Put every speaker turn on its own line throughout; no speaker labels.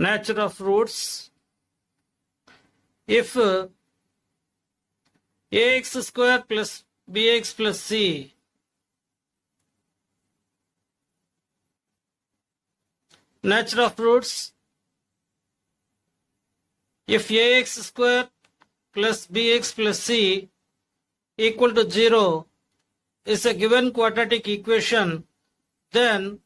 nature of roots. If ax square plus bx plus c nature of roots, if ax square plus bx plus c equal to 0 is a given quadratic equation, then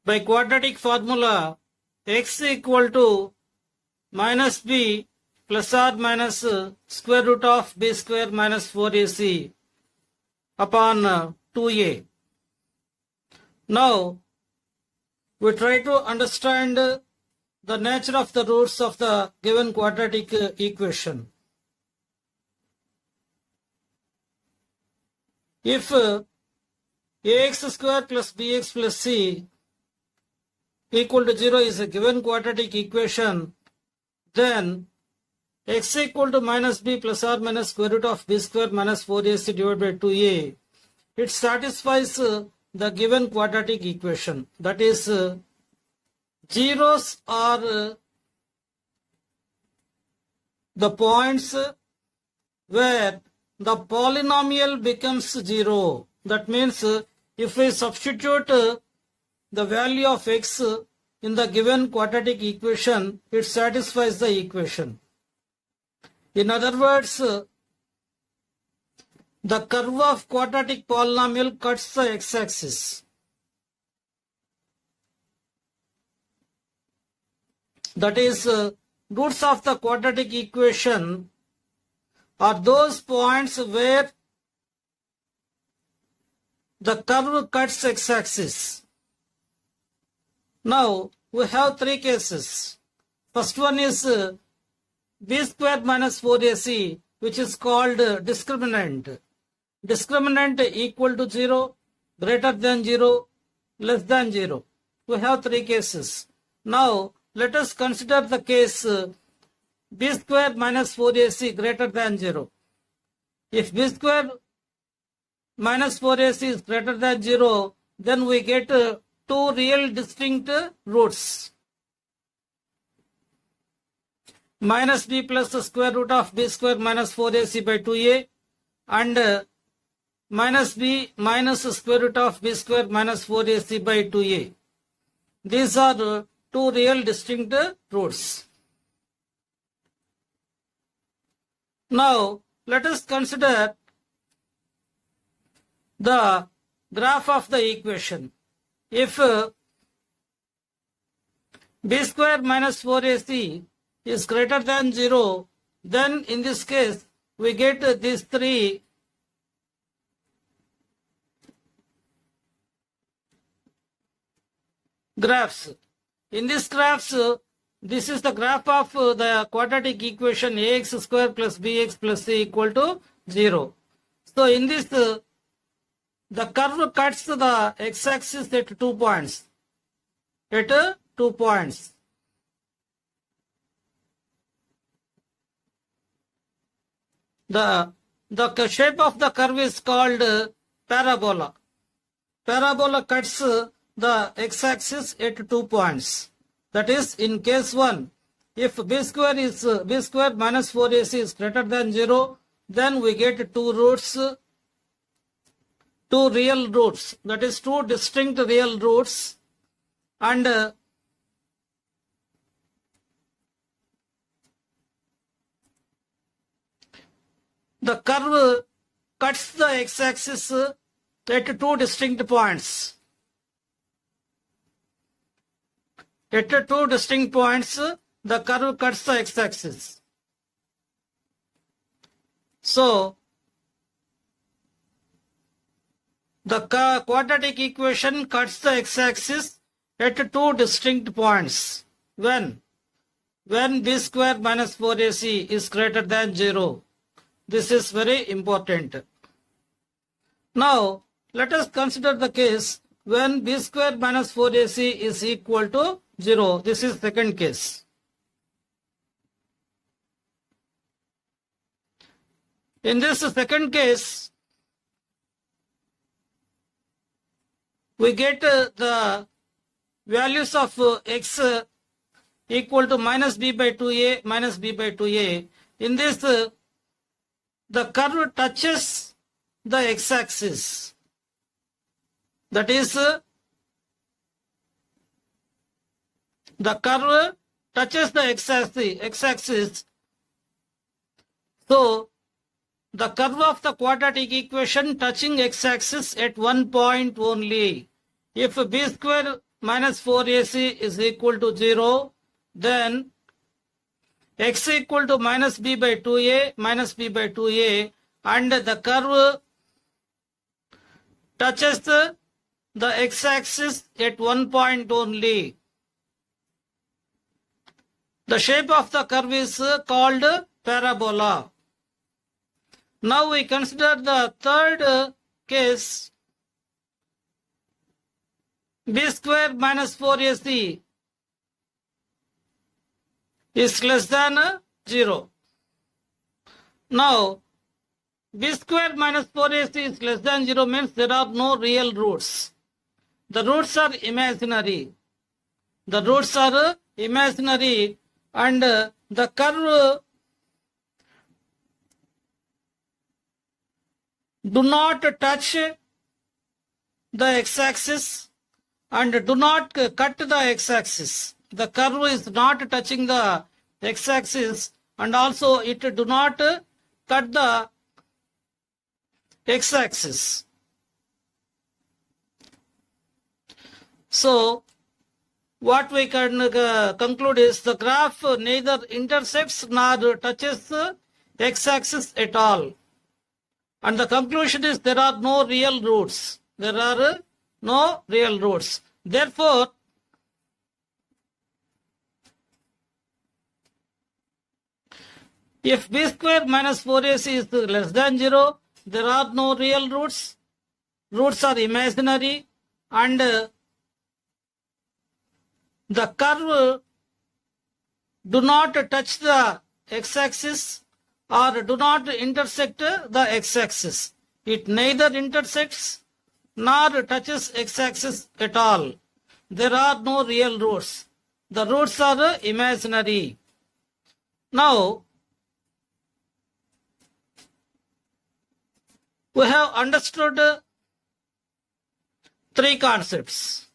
by quadratic formula x equal to minus b plus or minus square root of b square minus 4ac upon 2a. Now we try to understand the nature of the roots of the given quadratic equation. If ax square plus bx plus c equal to 0 is a given quadratic equation, then x equal to minus b plus or minus square root of b square minus 4ac divided by 2a, it satisfies the given quadratic equation. That is, zeros are the points where the polynomial becomes 0. That means if we substitute the value of x in the given quadratic equation, it satisfies the equation. In other words, the curve of quadratic polynomial cuts the x-axis. That is, roots of the quadratic equation are those points where the curve cuts x-axis. Now, we have three cases. First one is b square minus 4ac, which is called discriminant. Discriminant equal to 0, greater than 0, less than 0. We have three cases. Now, let us consider the case b square minus 4ac greater than 0. If b square minus 4ac is greater than 0, then we get two real distinct roots. Minus b plus the square root of b square minus 4ac by 2a and minus b minus the square root of b square minus 4ac by 2a. These are two real distinct roots. Now, let us consider the graph of the equation. If b square minus 4ac is greater than 0, then in this case we get these three graphs. In these graphs, this is the graph of the quadratic equation ax square plus bx plus c equal to 0. So in this, the curve cuts the x-axis at 2 points. At 2 points. The shape of the curve is called parabola. Parabola cuts the x-axis at 2 points. That is, in case 1, if b square minus 4ac is greater than 0, then we get two roots, two real roots. That is, two distinct real roots, and the curve cuts the x-axis at two distinct points. At two distinct points, the curve cuts the x-axis. So, the quadratic equation cuts the x-axis at two distinct points. When b square minus 4ac is greater than 0. This is very important. Now, let us consider the case when b square minus 4ac is equal to 0. This is second case. In this second case, we get the values of x equal to minus b by 2a minus b by 2a. In this, the curve touches the x-axis. That is, the curve touches the x-axis. So, the curve of the quadratic equation touching x-axis at one point only. If b square minus 4ac is equal to 0, then x equal to minus b by 2a minus b by 2a, and the curve touches the x-axis at one point only. The shape of the curve is called parabola. Now we consider the third case, b square minus 4ac is less than 0. Now, b square minus 4ac is less than 0 means there are no real roots. The roots are imaginary. The roots are imaginary, and the curve do not touch the x-axis and do not cut the x-axis. The curve is not touching the x-axis, and also it do not cut the x-axis. So, what we can conclude is the graph neither intersects nor touches x-axis at all. And the conclusion is there are no real roots. There are no real roots. Therefore, if b square minus 4ac is less than 0, there are no real roots. Roots are imaginary, and the curve do not touch the x-axis or do not intersect the x-axis. It neither intersects nor touches x-axis at all. There are no real roots. The roots are imaginary. Now, we have understood three concepts.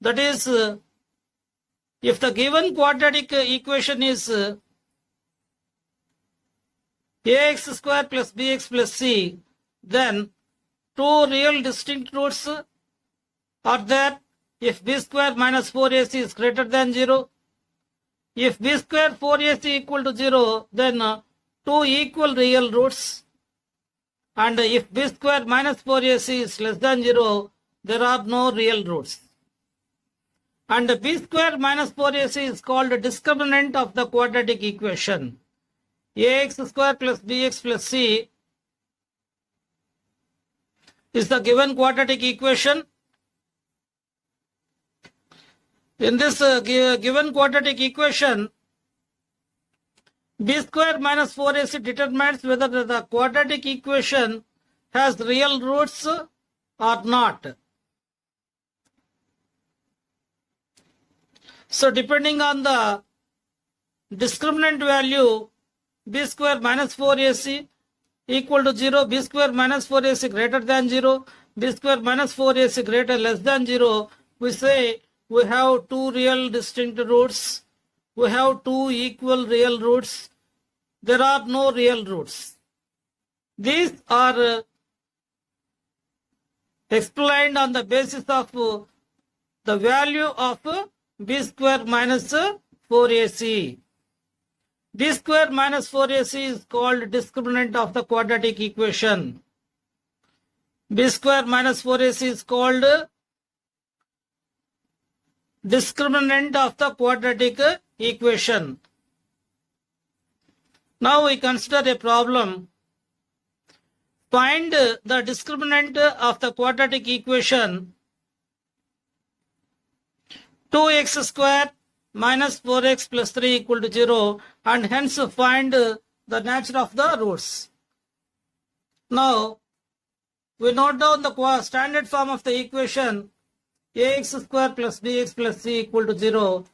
That is, if the given quadratic equation is ax square plus bx plus c, then two real distinct roots are there if b square minus 4ac is greater than 0. If b square 4ac equal to 0, then two equal real roots. And if b square minus 4ac is less than 0, there are no real roots. And b square minus 4ac is called a discriminant of the quadratic equation. Ax square plus bx plus c is the given quadratic equation. In this given quadratic equation, b square minus 4ac determines whether the quadratic equation has real roots or not. So depending on the discriminant value, b square minus 4ac equal to 0, b square minus 4ac greater than 0, b square minus 4ac greater less than 0, we say we have two real distinct roots. We have two equal real roots. There are no real roots. These are explained on the basis of the value of b square minus 4ac. b square minus 4ac is called discriminant of the quadratic equation. b square minus 4ac is called discriminant of the quadratic equation. Now we consider a problem. Find the discriminant of the quadratic equation 2x square minus 4x plus 3 equal to 0, and hence find the nature of the roots. Now, we note down the standard form of the equation ax square plus bx plus c equal to 0.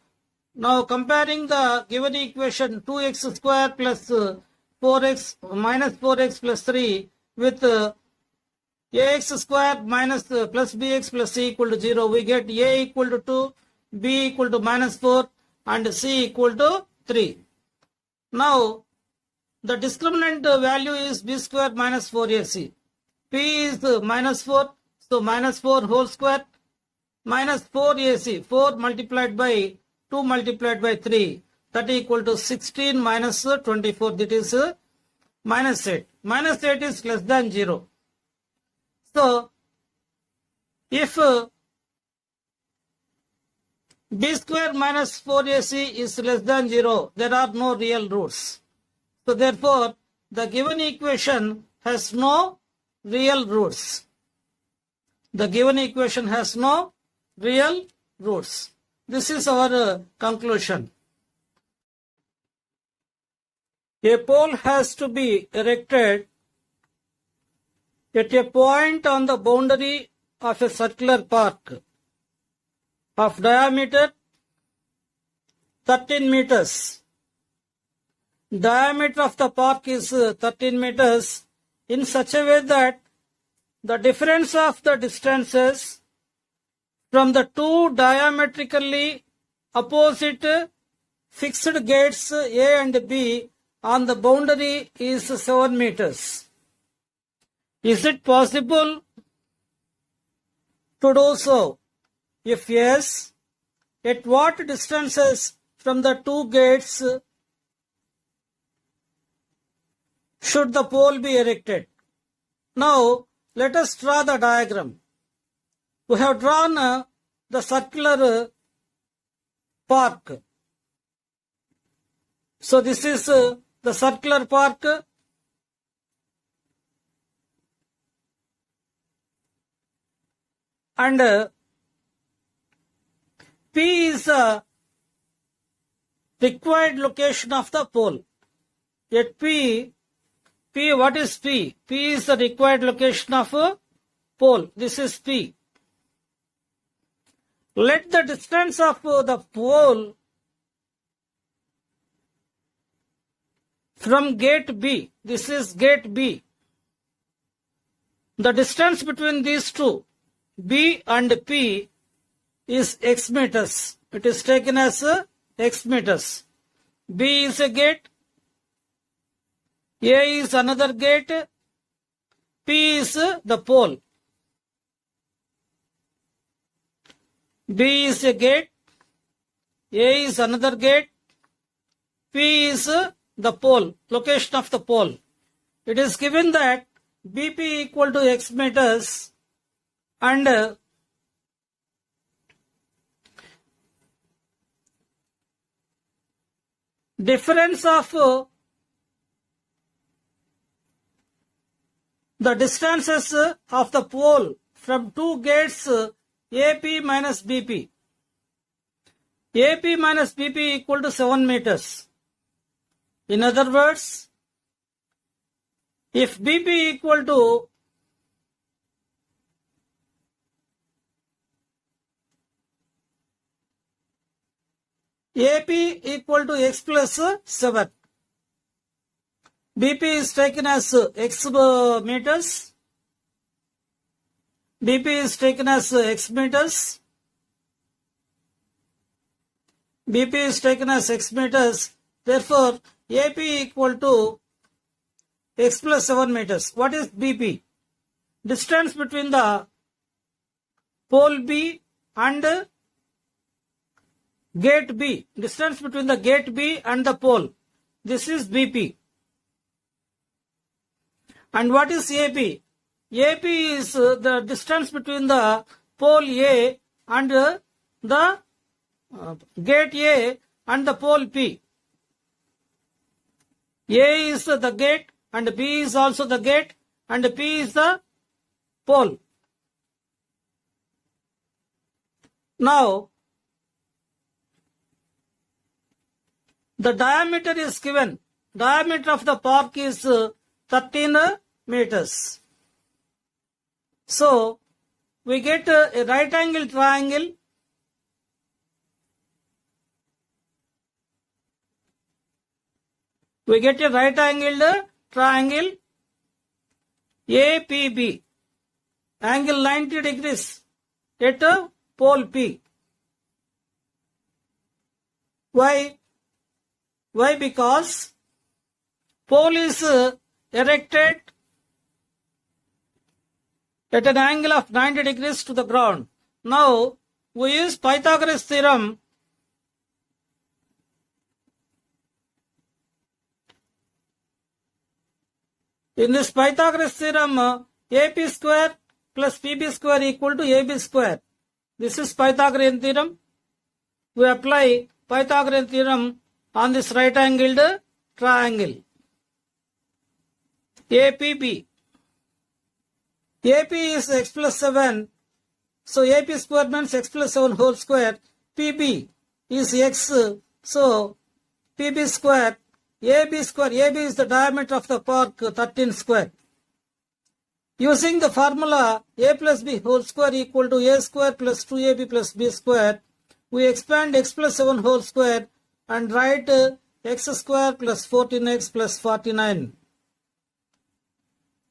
Now comparing the given equation 2x square plus 4x minus 4x plus 3 with ax square minus plus bx plus c equal to 0, we get a equal to 2, b equal to minus 4 and c equal to 3. Now the discriminant value is b square minus 4ac. P is minus 4, so minus 4 whole square minus 4ac, 4 multiplied by 2 multiplied by 3, that equal to 16 minus 24, that is minus 8. Minus 8 is less than 0. So, if b square minus 4ac is less than 0, there are no real roots. So, therefore, the given equation has no real roots. The given equation has no real roots. This is our conclusion. A pole has to be erected at a point on the boundary of a circular park of diameter 13 meters. Diameter of the park is 13 meters in such a way that the difference of the distances from the two diametrically opposite fixed gates A and B on the boundary is 7 meters. Is it possible to do so? If yes, at what distances from the two gates should the pole be erected? Now, let us draw the diagram. We have drawn the circular park. So, this is the circular park. And P is the required location of the pole. At P, what is P? P is the required location of a pole. This is P. Let the distance of the pole from gate B, this is gate B. The distance between these two, B and P, is x meters. It is taken as x meters. B is a gate, A is another gate, P is the pole. B is a gate, A is another gate, P is the pole, location of the pole. It is given that BP equal to x meters and difference of the distances of the pole from two gates AP minus BP. AP minus BP equal to 7 meters. In other words, if BP equal to AP equal to x plus 7, BP is taken as x meters, BP is taken as x meters, BP is taken as x meters, therefore AP equal to x plus 7 meters. What is BP? Distance between the pole B and gate B. Distance between the gate B and the pole. This is BP. And what is AP? AP is the distance between the pole A and the gate A and the pole P. A is the gate and B is also the gate and P is the pole. Now, the diameter is given. Diameter of the park is 13 meters. So, we get a right angle triangle. We get a right angled triangle APB, angle 90 degrees at pole P. Why? Why? Because pole is erected at an angle of 90 degrees to the ground. Now, we use Pythagoras theorem. In this Pythagoras theorem, AP square plus PB square equal to AB square. This is Pythagorean theorem. We apply Pythagorean theorem on this right angled triangle. APB. AP is x plus 7. So AP square means x plus 7 whole square. PB is x. So PB square. AB square. AB is the diameter of the arc, 13 square. Using the formula a plus b whole square equal to a square plus 2ab plus b square, we expand x plus 7 whole square and write x square plus 14x plus 49.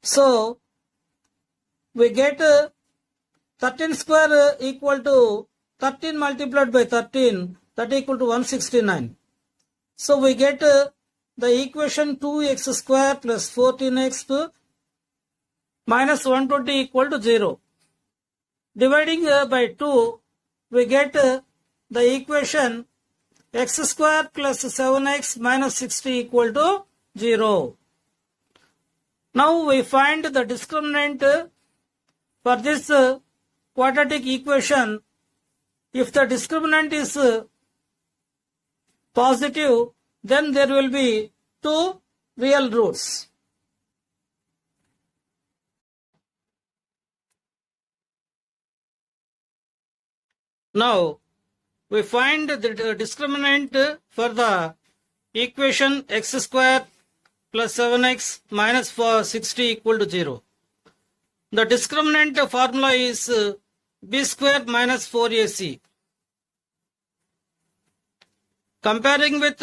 So, we get 13 square equal to 13 multiplied by 13, that equal to 169. So, we get the equation 2x square plus 14x minus 120 equal to 0. Dividing by 2, we get the equation x square plus 7x minus 60 equal to 0. Now we find the discriminant for this quadratic equation. If the discriminant is positive, then there will be two real roots. Now, we find the discriminant for the equation x square plus 7x minus 60 equal to 0. The discriminant formula is b square minus 4ac. Comparing with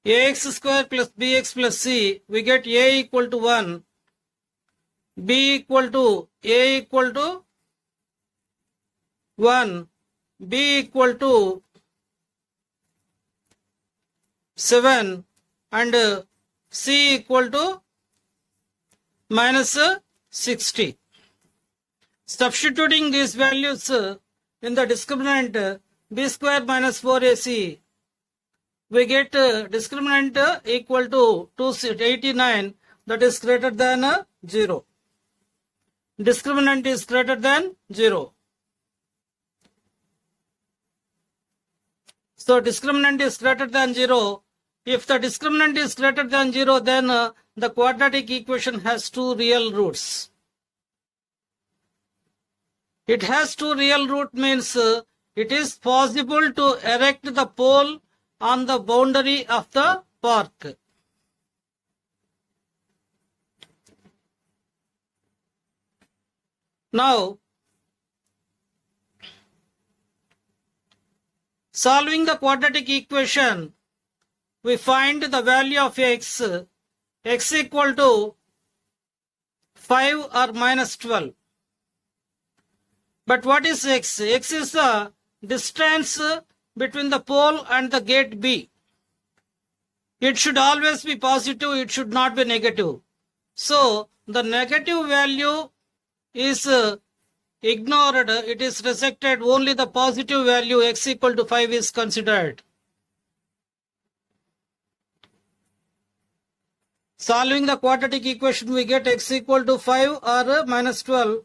ax square plus bx plus c, we get a equal to 1, b equal to a equal to 1, b equal to 7 and c equal to minus 60. Substituting these values in the discriminant b square minus 4ac, we get discriminant equal to 289, that is greater than 0. Discriminant is greater than 0. So discriminant is greater than 0. If the discriminant is greater than 0, then the quadratic equation has two real roots. It has two real roots means it is possible to erect the pole on the boundary of the park. Now, solving the quadratic equation, we find the value of x equal to 5 or minus 12. But what is x? X is the distance between the pole and the gate B. It should always be positive, it should not be negative. So, the negative value is ignored, it is rejected, only the positive value x equal to 5 is considered. Solving the quadratic equation, we get x equal to 5 or minus 12.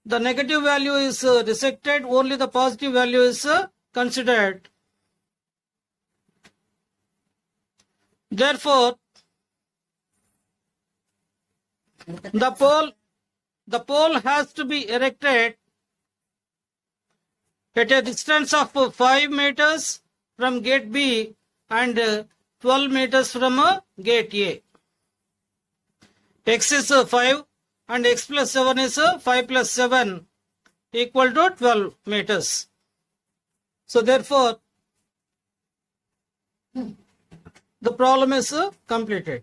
The negative value is rejected, only the positive value is considered. Therefore, the pole has to be erected at a distance of 5 meters from gate B and 12 meters from gate A. X is 5 and x plus 7 is 5 plus 7 equal to 12 meters. So therefore, the problem is completed.